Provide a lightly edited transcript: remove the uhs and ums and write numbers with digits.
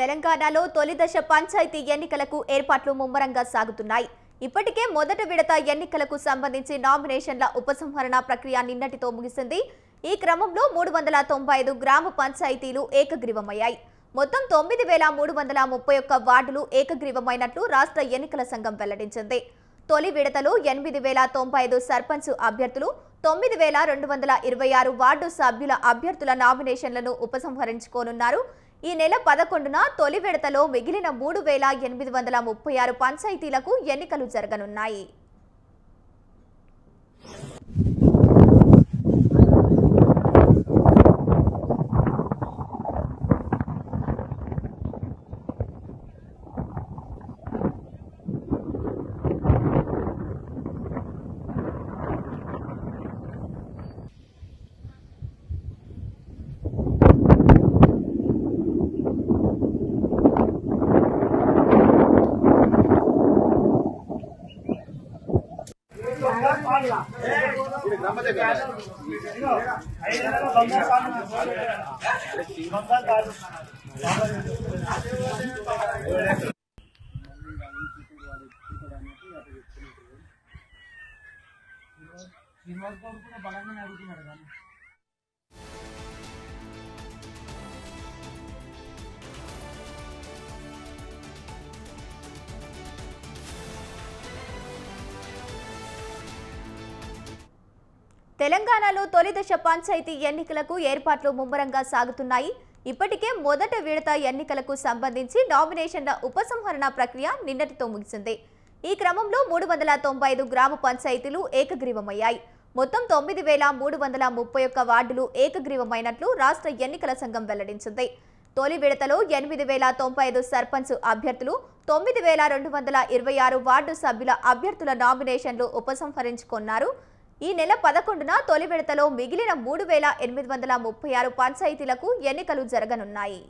తెలంగాణలో తొలి దశ పంచాయతీ ఎన్నికలకు ఏర్పాట్లు ముమ్మరంగా సాగుతున్నాయి. ఇప్పటికే మొదటి విడత ఎన్నికలకు సంబంధించి నామినేషన్ల ఉపసంహరణ ప్రక్రియ నిన్నటితో ముగిసింది. ఈ క్రమంలో 395 గ్రామ పంచాయతీలు ఏకగ్రీవమయ్యాయి. మొత్తం 9331 వార్డులు ఏకగ్రీవమైనట్లు రాష్ట్ర ఎన్నికల సంఘం వెల్లడించింది. తొలి విడతలో 8095 సర్పంచ్ అభ్యర్థులు, 9226 వార్డు సభ్యుల అభ్యర్థుల నామినేషన్లను ఉపసంహరించుకోనున్నారు. ఈ నెల 11న తొలి విడతలో మిగిలిన 3836 పంచాయతీలకు ఎన్నికలు జరగనున్నాయి. తెలంగాణలో తొలి దశ పంచాయతీ ఎన్నికలకు ఏర్పాట్లు ముమ్మరంగా సాగుతున్నాయి. ఇప్పటికే మొదటి విడత ఎన్నికలకు సంబంధించి నామినేషన్ల ఉపసంహరణ ప్రక్రియ నిన్నటితో ముగిసింది. ఈ క్రమంలో 395 గ్రామ పంచాయతీలు ఏకగ్రీవమయ్యాయి. మొత్తం 9331 వార్డులు ఏకగ్రీవమైనట్లు రాష్ట్ర ఎన్నికల సంఘం వెల్లడించింది. తొలి విడతలో 8095 సర్పంచ్ అభ్యర్థులు, 9226 వార్డు సభ్యుల అభ్యర్థుల నామినేషన్లు ఉపసంహరించుకున్నారు. ఈ నెల 11న తొలి విడతలో మిగిలిన 3836 పంచాయతీలకు ఎన్నికలు జరగనున్నాయి.